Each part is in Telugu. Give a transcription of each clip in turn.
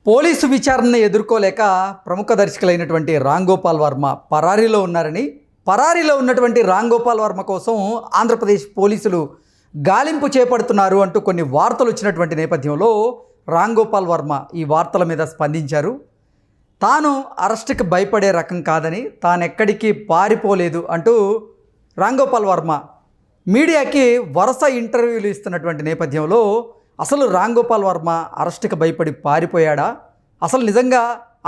పోలీసు విచారణను ఎదుర్కోలేక ప్రముఖ దర్శకులైనటువంటి రామ్ గోపాల్ వర్మ పరారీలో ఉన్నారని, పరారీలో ఉన్నటువంటి రామ్ గోపాల్ వర్మ కోసం ఆంధ్రప్రదేశ్ పోలీసులు గాలింపు చేపడుతున్నారు అంటూ కొన్ని వార్తలు వచ్చినటువంటి నేపథ్యంలో రామ్ గోపాల్ వర్మ ఈ వార్తల మీద స్పందించారు. తాను అరెస్టుకి భయపడే రకం కాదని, తానెక్కడికి పారిపోలేదు అంటూ రామ్ గోపాల్ వర్మ మీడియాకి వరుస ఇంటర్వ్యూలు ఇస్తున్నటువంటి నేపథ్యంలో అసలు రామ్ గోపాల్ వర్మ అరెస్టుకి భయపడి పారిపోయాడా? అసలు నిజంగా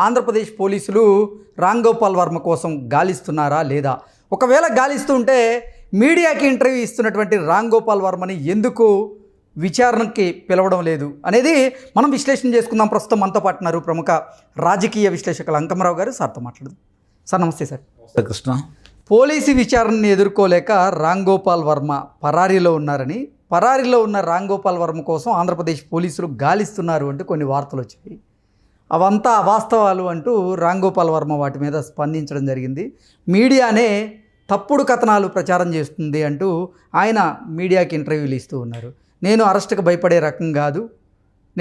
ఆంధ్రప్రదేశ్ పోలీసులు రామ్ గోపాల్ వర్మ కోసం గాలిస్తున్నారా లేదా? ఒకవేళ గాలిస్తూ ఉంటే మీడియాకి ఇంటర్వ్యూ ఇస్తున్నటువంటి రామ్ గోపాల్ వర్మని ఎందుకు విచారణకి పిలవడం లేదు అనేది మనం విశ్లేషణ చేసుకుందాం. ప్రస్తుతం మనతో పాటు ఉన్నారు ప్రముఖ రాజకీయ విశ్లేషకులు అంకమరావు గారు. సార్తో మాట్లాడదాం. సార్ నమస్తే. సార్ కృష్ణ, పోలీసు విచారణని ఎదుర్కోలేక రామ్ గోపాల్ వర్మ పరారీలో ఉన్నారని, పరారీలో ఉన్న రామ్ గోపాల్ వర్మ కోసం ఆంధ్రప్రదేశ్ పోలీసులు గాలిస్తున్నారు అంటూ కొన్ని వార్తలు వచ్చాయి. అవంతా అవాస్తవాలు అంటూ రామ్ గోపాల్ వర్మ వాటి మీద స్పందించడం జరిగింది. మీడియానే తప్పుడు కథనాలు ప్రచారం చేస్తుంది అంటూ ఆయన మీడియాకి ఇంటర్వ్యూలు ఇస్తూ ఉన్నారు. నేను అరెస్టుకు భయపడే రకం కాదు,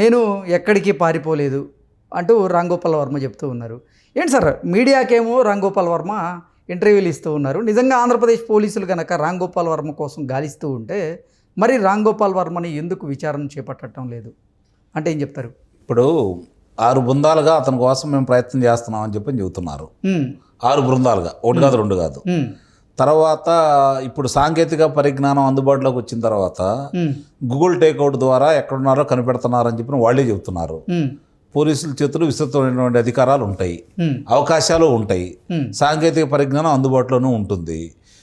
నేను ఎక్కడికి పారిపోలేదు అంటూ రామ్ గోపాల్ వర్మ చెప్తూ ఉన్నారు. ఏంటి సార్, మీడియాకేమో రామ్ గోపాల్ వర్మ ఇంటర్వ్యూలు ఇస్తూ ఉన్నారు. నిజంగా ఆంధ్రప్రదేశ్ పోలీసులు కనుక రామ్ గోపాల్ వర్మ కోసం గాలిస్తూ ఉంటే మరి రామ్ గోపాల్ వర్మని ఎందుకు విచారణ చేపట్టడం లేదు అంటే ఏం చెప్తారు? ఇప్పుడు 6 బృందాలుగా అతని కోసం మేము ప్రయత్నం చేస్తున్నాం అని చెప్పి చెబుతున్నారు. 6 బృందాలుగా, ఒకటి కాదు రెండు కాదు. తర్వాత ఇప్పుడు సాంకేతిక పరిజ్ఞానం అందుబాటులోకి వచ్చిన తర్వాత గూగుల్ టేక్అవుట్ ద్వారా ఎక్కడున్నారో కనిపెడుతున్నారని చెప్పి వాళ్ళే చెబుతున్నారు. పోలీసుల చేతులు విస్తృతమైనటువంటి అధికారాలు ఉంటాయి, అవకాశాలు ఉంటాయి, సాంకేతిక పరిజ్ఞానం అందుబాటులోనూ ఉంటుంది.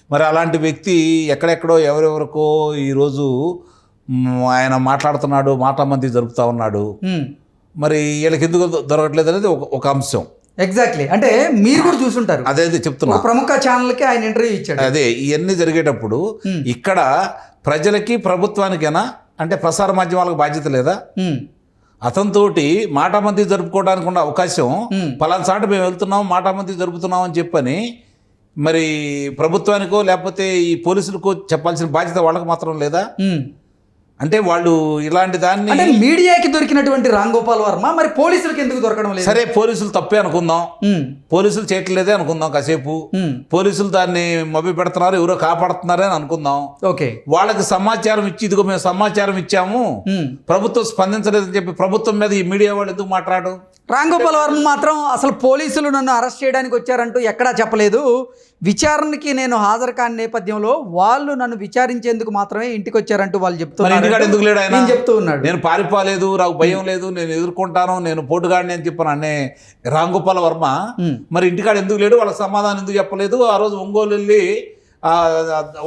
మరి అలాంటి వ్యక్తి ఎక్కడెక్కడో ఎవరెవరికో ఈరోజు ఆయన మాట్లాడుతున్నాడు, మాటామంతి జరుపుతా ఉన్నాడు. మరి వీళ్ళకి ఎందుకు దొరకట్లేదు అనేది ఒక అంశం. ఎగ్జాక్ట్లీ, అంటే మీరు కూడా చూసుంటారు. అదే చెప్తున్నా, ప్రముఖ ఛానల్కి ఆయన ఇంటర్వ్యూ ఇచ్చాడు. అదే ఇవన్నీ జరిగేటప్పుడు ఇక్కడ ప్రజలకి ప్రభుత్వానికైనా అంటే ప్రసార మాధ్యమాలకు బాధ్యత లేదా? అతనితోటి మాటామంతి జరుపుకోవడానికి ఉన్న అవకాశం పలానా చాటు మేము వెళ్తున్నాం, మాటామంతి జరుపుతున్నాం అని చెప్పని మరి ప్రభుత్వానికో లేకపోతే ఈ పోలీసులకో చెప్పాల్సిన బాధ్యత వాళ్ళకి మాత్రం లేదా? అంటే వాళ్ళు ఇలాంటి దాన్ని మీడియాకి దొరికినటువంటి రామ్ గోపాల్ వర్మ మరి పోలీసులకు ఎందుకు దొరకడం లేదు? సరే, పోలీసులు తప్పే అనుకుందాం, పోలీసులు చేయట్లేదే అనుకుందాం కాసేపు. పోలీసులు దాన్ని మభ్య పెడుతున్నారు, ఎవరో కాపాడుతున్నారే అని అనుకుందాం. ఓకే, వాళ్ళకి సమాచారం ఇచ్చి ఇదిగో మేము సమాచారం ఇచ్చాము, ప్రభుత్వం స్పందించలేదని చెప్పి ప్రభుత్వం మీద ఈ మీడియా వాళ్ళు ఎందుకు మాట్లాడు? రామ్ గోపాల్ వర్మ మాత్రం అసలు పోలీసులు నన్ను అరెస్ట్ చేయడానికి వచ్చారంటూ ఎక్కడా చెప్పలేదు. విచారణకి నేను హాజరు కాని నేపథ్యంలో వాళ్ళు నన్ను విచారించేందుకు మాత్రమే ఇంటికి వచ్చారంటూ వాళ్ళు చెప్తున్నారు. ఎందుకు లేడు ఆయన? చెప్తూ ఉన్నాడు, నేను పారిపోలేదు, నాకు భయం లేదు, నేను ఎదుర్కొంటాను, నేను పోటుగాడిని అని చెప్పాను అనే రామ్ గోపాల్ వర్మ మరి ఇంటికాడ ఎందుకు లేడు? వాళ్ళకి సమాధానం ఎందుకు చెప్పలేదు? ఆ రోజు ఒంగోలు వెళ్ళి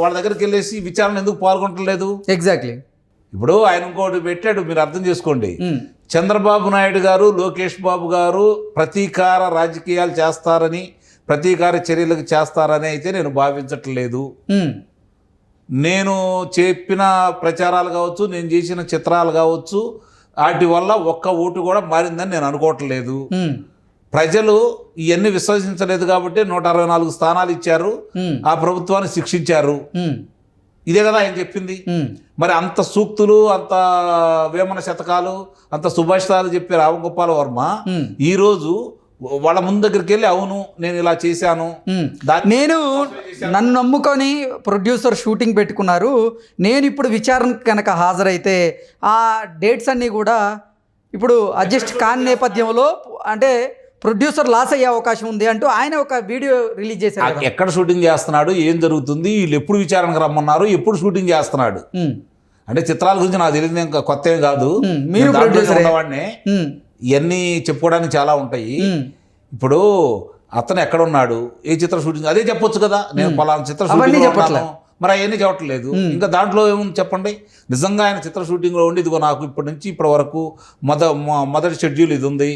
వాళ్ళ దగ్గరికి వెళ్ళేసి విచారణ ఎందుకు పాల్గొనట్లేదు? ఎగ్జాక్ట్లీ. ఇప్పుడు ఆయన ఇంకోటి పెట్టాడు, మీరు అర్థం చేసుకోండి. చంద్రబాబు నాయుడు గారు, లోకేష్ బాబు గారు ప్రతీకార రాజకీయాలు చేస్తారని, ప్రతీకార చర్యలకు చేస్తారని అయితే నేను భావించట్లేదు. నేను చెప్పిన ప్రచారాలు కావచ్చు, నేను చేసిన చిత్రాలు కావచ్చు, వాటి వల్ల ఒక్క ఓటు కూడా మారిందని నేను అనుకోవట్లేదు. ప్రజలు ఇవన్నీ విశ్వసించలేదు కాబట్టి 164 స్థానాలు ఇచ్చారు, ఆ ప్రభుత్వాన్ని శిక్షించారు. ఇదే కదా ఆయన చెప్పింది. మరి అంత సూక్తులు, అంత వేమన శతకాలు, అంత సుభాషితాలు చెప్పే రామ్ గోపాల్ వర్మ ఈరోజు వాళ్ళ ముందు దగ్గరికి వెళ్ళి అవును నేను ఇలా చేశాను, నేను నన్ను నమ్ముకొని ప్రొడ్యూసర్ షూటింగ్ పెట్టుకున్నారు, నేను ఇప్పుడు విచారణకు కనుక హాజరైతే ఆ డేట్స్ అన్నీ కూడా ఇప్పుడు అడ్జస్ట్ కాని నేపథ్యంలో అంటే ప్రొడ్యూసర్ లాస్ అయ్యే అవకాశం ఉంది అంటూ ఆయన ఒక వీడియో రిలీజ్ చేశారు. ఎక్కడ షూటింగ్ చేస్తున్నాడు, ఏం జరుగుతుంది, వీళ్ళు ఎప్పుడు విచారణకు రమ్మన్నారు, ఎప్పుడు షూటింగ్ చేస్తున్నాడు అంటే చిత్రాల గురించి నాకు తెలియదు, ఇంకా కొత్త ఏం కాదు. మీరు ప్రొడ్యూసర్ ఉన్నవాడిని, ఇవన్నీ చెప్పుకోవడానికి చాలా ఉంటాయి. ఇప్పుడు అతను ఎక్కడ ఉన్నాడు, ఏ చిత్ర షూటింగ్, అదే చెప్పొచ్చు కదా, నేను పలానా చిత్ర షూటింగ్. మరి అవన్నీ చెప్పట్లేదు. ఇంకా దాంట్లో ఏముంది చెప్పండి? నిజంగా ఆయన చిత్ర షూటింగ్లో ఉండి ఇదిగో నాకు ఇప్పటి నుంచి ఇప్పటి వరకు మొదటి షెడ్యూల్ ఇది ఉంది,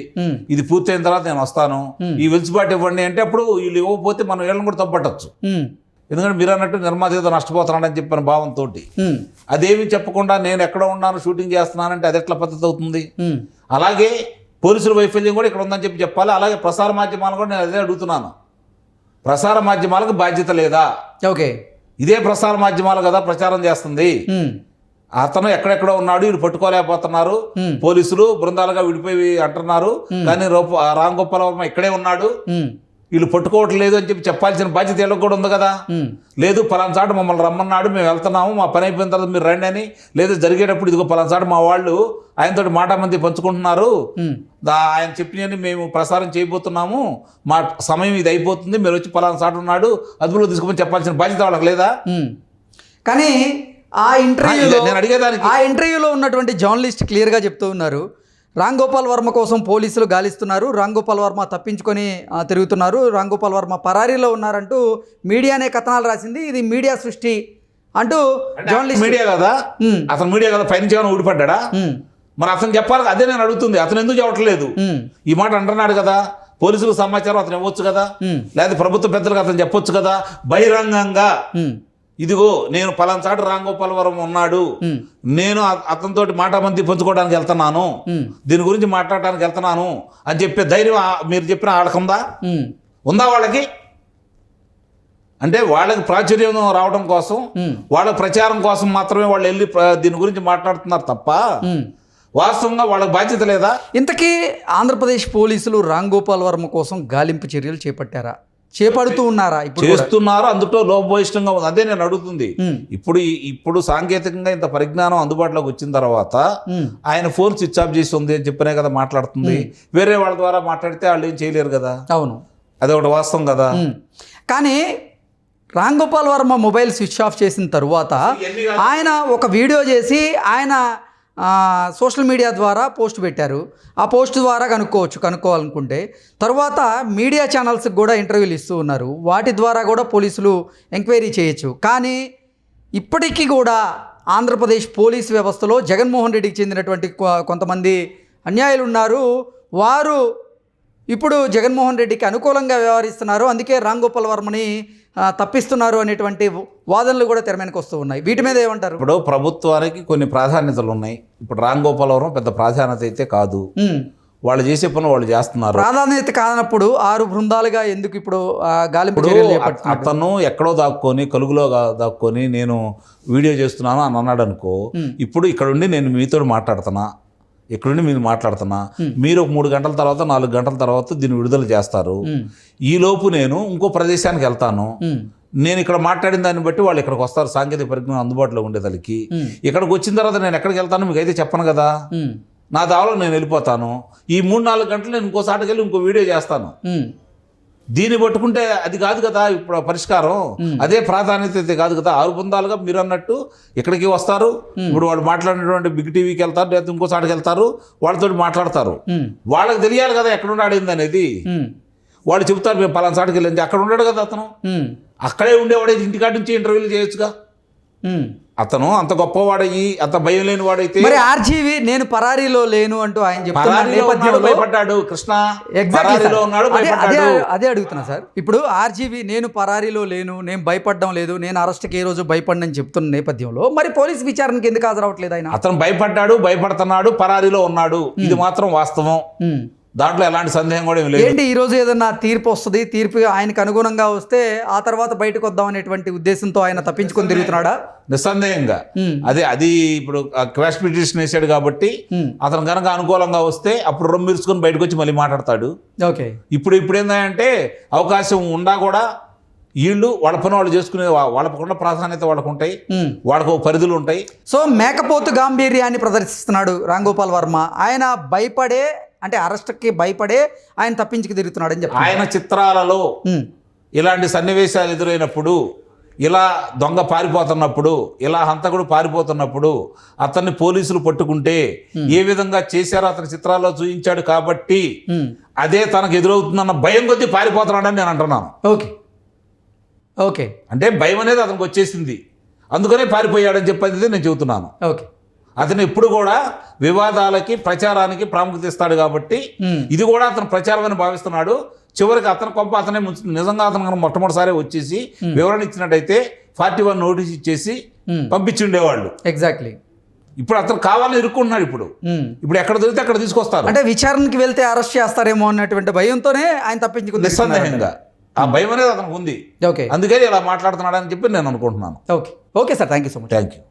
ఇది పూర్తయిన తర్వాత నేను వస్తాను, ఈ వెలుసుబాటు ఇవ్వండి అంటే అప్పుడు వీళ్ళు ఇవ్వకపోతే మనం వీళ్ళని కూడా తప్పట్టచ్చు. ఎందుకంటే మీరు అన్నట్టు నిర్మాత ఏదో నష్టపోతున్నాడని చెప్పిన భావంతో అదేమి చెప్పకుండా నేను ఎక్కడ ఉన్నాను షూటింగ్ చేస్తున్నానంటే అది ఎట్లా పద్ధతి అవుతుంది? అలాగే పోలీసుల వైఫల్యం కూడా ఇక్కడ ఉందని చెప్పాలి. అలాగే ప్రసార మాధ్యమాలు కూడా నేను అదే అడుగుతున్నాను, ప్రసార మాధ్యమాలకు బాధ్యత లేదా? ఓకే, ఇదే ప్రసార మాధ్యమాలు కదా ప్రచారం చేస్తుంది. అతను ఎక్కడెక్కడో ఉన్నాడు, వీళ్ళు పట్టుకోలేకపోతున్నారు, పోలీసులు బృందాలుగా విడిపోయి అంటున్నారు, కానీ రామ్ గోపాల్ వర్మ ఇక్కడే ఉన్నాడు, వీళ్ళు పట్టుకోవట్లేదు అని చెప్పి చెప్పాల్సిన బాధ్యత వీళ్ళకి కూడా ఉంది కదా. లేదు పలానా చాటు మమ్మల్ని రమ్మన్నాడు, మేము వెళ్తున్నాము, మా పని అయిపోయిన తర్వాత మీరు రండి అని, లేదు జరిగేటప్పుడు ఇదిగో పలానా చాటు మా వాళ్ళు ఆయనతో మాటామంది పంచుకుంటున్నారు, ఆయన చెప్పినని మేము ప్రసారం చేయబోతున్నాము, మా సమయం ఇది అయిపోతుంది, మీరు వచ్చి పలానా చాటు ఉన్నాడు అదుపులో తీసుకుని చెప్పాల్సిన బాధ్యత వాళ్ళకి లేదా? కానీ ఆ ఇంటర్వ్యూలో నేను అడిగేదానికి ఆ ఇంటర్వ్యూలో ఉన్నటువంటి జర్నలిస్ట్ క్లియర్గా చెప్తూ ఉన్నారు, రామ్ గోపాల్ వర్మ కోసం పోలీసులు గాలిస్తున్నారు, రామ్ గోపాల్ వర్మ తప్పించుకొని తిరుగుతున్నారు, రామ్ గోపాల్ వర్మ పరారీలో ఉన్నారంటూ మీడియానే కథనాలు రాసింది, ఇది మీడియా సృష్టి అంటూ జర్నలిస్ట్. మీడియా కదా అతను, మీడియా కదా పైనుంచి ఏమైనా ఊడిపడ్డా? మరి అతను చెప్పాలి, అదే నేను అడుగుతుంది, అతను ఎందుకు చెప్పట్లేదు? ఈ మాట అంటున్నాడు కదా, పోలీసులకు సమాచారం అతను ఇవ్వచ్చు కదా, లేదా ప్రభుత్వ పెద్దలకు అతను చెప్పొచ్చు కదా బహిరంగంగా, ఇదిగో నేను పలానా చాటు రామ్ గోపాల్ వర్మ ఉన్నాడు, నేను అతనితో మాటామంతి పంచుకోవడానికి వెళ్తున్నాను, దీని గురించి మాట్లాడడానికి వెళ్తున్నాను అని చెప్పే ధైర్యం మీరు చెప్పిన వాళ్ళకి ఉందా వాళ్ళకి? అంటే వాళ్ళకి ప్రాచుర్యం రావడం కోసం, వాళ్ళ ప్రచారం కోసం మాత్రమే వాళ్ళు వెళ్ళి దీని గురించి మాట్లాడుతున్నారు తప్ప వాస్తవంగా వాళ్ళకి బాధ్యత లేదా? ఇంతకీ ఆంధ్రప్రదేశ్ పోలీసులు రామ్ గోపాల్ వర్మ కోసం గాలింపు చర్యలు చేపట్టారా, చేపడుతూ ఉన్నారా? ఇప్పుడు చేస్తున్నారు, అందులో లోపభూయిష్టంగా ఉంది. అదే నేను అడుగుతుంది. ఇప్పుడు సాంకేతికంగా ఇంత పరిజ్ఞానం అందుబాటులోకి వచ్చిన తర్వాత ఆయన ఫోన్ స్విచ్ ఆఫ్ చేసి ఉంది అని చెప్పినే కదా మాట్లాడుతుంది. వేరే వాళ్ళ ద్వారా మాట్లాడితే వాళ్ళు ఏం చేయలేరు కదా. అవును, అది ఒకటి వాస్తవం కదా. కానీ Ram Gopal Varma mobile switch off చేసిన తరువాత ఆయన ఒక వీడియో చేసి ఆయన సోషల్ మీడియా ద్వారా పోస్ట్ పెట్టారు. ఆ పోస్ట్ ద్వారా కనుక్కోవాలనుకుంటే తర్వాత మీడియా ఛానల్స్కి కూడా ఇంటర్వ్యూలు ఇస్తూ ఉన్నారు, వాటి ద్వారా కూడా పోలీసులు ఎంక్వైరీ చేయొచ్చు. కానీ ఇప్పటికీ కూడా ఆంధ్రప్రదేశ్ పోలీస్ వ్యవస్థలో జగన్మోహన్ రెడ్డికి చెందినటువంటి కొంతమంది అన్యాయులు ఉన్నారు. వారు ఇప్పుడు జగన్మోహన్ రెడ్డికి అనుకూలంగా వ్యవహరిస్తున్నారు, అందుకే రామ్ గోపాల్ వర్మని తప్పిస్తున్నారు అనేటువంటి వాదనలు కూడా తెర మీదకి వస్తూ ఉన్నాయి. వీటి మీద ఏమంటారు? ఇప్పుడు ప్రభుత్వానికి కొన్ని ప్రాధాన్యతలు ఉన్నాయి. ఇప్పుడు రామ్ గోపాల్ వర్మ పెద్ద ప్రాధాన్యత అయితే కాదు, వాళ్ళు చేసే పనులు వాళ్ళు చేస్తున్నారు. ప్రాధాన్యత కానప్పుడు 6 బృందాలుగా ఎందుకు ఇప్పుడు గాలింపు చర్యలు చేపడుతున్నారు? అతను ఎక్కడో దాక్కొని కలుగులో దాక్కొని నేను వీడియో చేస్తున్నాను అని అన్నాడు అనుకో, ఇప్పుడు ఇక్కడుండి నేను మీతో మాట్లాడుతున్నా, ఇక్కడుండి మీరు మాట్లాడుతున్నా, మీరు ఒక 3 గంటల తర్వాత 4 గంటల తర్వాత దీన్ని విడుదల చేస్తారు. ఈలోపు నేను ఇంకో ప్రదేశానికి వెళ్తాను, నేను ఇక్కడ మాట్లాడిన దాన్ని బట్టి వాళ్ళు ఇక్కడికి వస్తారు, సాంకేతిక పరిజ్ఞానం అందుబాటులో ఉండేదానికి. ఇక్కడికి వచ్చిన తర్వాత నేను ఎక్కడికి వెళ్తాను మీకు అయితే చెప్పను కదా, నా దావలో నేను వెళ్ళిపోతాను. ఈ 3-4 గంటలు నేను ఇంకోసాటికి వెళ్ళి ఇంకో వీడియో చేస్తాను. దీన్ని పట్టుకుంటే అది కాదు కదా ఇప్పుడు పరిష్కారం, అదే ప్రాధాన్యత అయితే కాదు కదా. 6 బృందాలుగా మీరు అన్నట్టు ఇక్కడికి వస్తారు, ఇప్పుడు వాళ్ళు మాట్లాడినటువంటి బిగ్ టీవీకి వెళ్తారు, లేదా ఇంకోసాటికి వెళ్తారు, వాళ్ళతో మాట్లాడతారు. వాళ్ళకి తెలియాలి కదా ఎక్కడున్నాడింది అనేది. వాళ్ళు చెబుతారు మేము పలానా చాటుకి వెళ్ళింది, అక్కడ ఉన్నాడు కదా అతను, అక్కడే ఉండేవాడైతే ఇంటికాడి నుంచి ఇంటర్వ్యూలు చేయొచ్చుగా. అతను అంత గొప్పవాడయ్యి అంత భయం లేని వాడైతే మరి ఆర్జీవి నేను పరారీలో లేను అంటూ ఆయన చెప్తున్నాడు, భయపడ్డాడు. కృష్ణ పరారీలో ఉన్నాడు, అదే అడుగుతున్నా సార్. ఇప్పుడు ఆర్జీవి నేను పరారీలో లేను, నేను భయపడడం లేదు, నేను అరెస్ట్కి ఏ రోజు భయపడనని చెప్తున్న నేపథ్యంలో మరి పోలీస్ విచారణకి ఎందుకు హాజరవట్లేదు ఆయన? అతను భయపడ్డాడు, భయపడుతున్నాడు, పరారీలో ఉన్నాడు, ఇది మాత్రం వాస్తవం, దాంట్లో ఎలాంటి సందేహం కూడా లేదు. ఏంటి ఈ రోజు ఏదన్నా తీర్పు వస్తుంది, తీర్పు ఆయనకు అనుగుణంగా వస్తే ఆ తర్వాత బయటకు వద్దాం అనేటువంటి ఉద్దేశంతో ఆయన తప్పించుకొని తిరుగుతున్నాడా? నిస్సందేహంగా అది ఇప్పుడు క్వాష్ పిటిషన్ వేసాడు కాబట్టి అతను కనుక అనుకూలంగా వస్తే అప్పుడు రొమ్మిర్చుకొని బయటకు వచ్చి మళ్ళీ మాట్లాడతాడు. ఓకే, ఇప్పుడు ఏంటంటే అవకాశం ఉండా కూడా వీళ్ళు వాళ్ళ పని వాళ్ళు చేసుకునే వాళ్ళకున్న ప్రాధాన్యత వాళ్ళకు ఉంటాయి, వాళ్ళకు పరిధులు ఉంటాయి. సో మేకపోతు గాంభీర్యాన్ని ప్రదర్శిస్తున్నాడు రామ్ గోపాల్ వర్మ. ఆయన భయపడే అంటే అరెస్ట్కి భయపడే ఆయన తప్పించుకు తిరుగుతున్నాడు అని చెప్పి ఆయన చిత్రాలలో ఇలాంటి సన్నివేశాలు ఎదురైనప్పుడు, ఇలా దొంగ పారిపోతున్నప్పుడు, ఇలా హంతకుడు పారిపోతున్నప్పుడు అతన్ని పోలీసులు పట్టుకుంటే ఏ విధంగా చేశారో అతని చిత్రాల్లో చూపించాడు కాబట్టి అదే తనకు ఎదురవుతుందన్న భయం కొద్దీ పారిపోతున్నాడని నేను అంటున్నాను. ఓకే ఓకే, అంటే భయం అనేది అతనికి వచ్చేసింది, అందుకనే పారిపోయాడని చెప్పేది నేను చెబుతున్నాను. ఓకే, అతను ఎప్పుడు కూడా వివాదాలకి ప్రచారానికి ప్రాముఖ్యత ఇస్తాడు కాబట్టి ఇది కూడా అతను ప్రచారం అని భావిస్తున్నాడు. చివరికి అతను కొంప అతనే నిజంగా అతను మొట్టమొదటిసారి వచ్చేసి వివరణ ఇచ్చినట్టయితే 41 నోటీస్ ఇచ్చేసి పంపించి ఉండేవాళ్ళు. ఎగ్జాక్ట్లీ. ఇప్పుడు అతను కావాలని ఇరుక్కుంటున్నాడు. ఇప్పుడు ఎక్కడ దొరికితే అక్కడ తీసుకొస్తారు. అంటే విచారణకి వెళ్తే అరెస్ట్ చేస్తారేమో అన్నటువంటి భయంతోనే ఆయన తప్పించుకుంది. నిస్సందేహంగా ఆ భయం అనేది అతనికి ఉంది, అందుకని ఇలా మాట్లాడుతున్నాడు అని చెప్పి నేను అనుకుంటున్నాను. Okay okay sir, thank you so much. Thank you.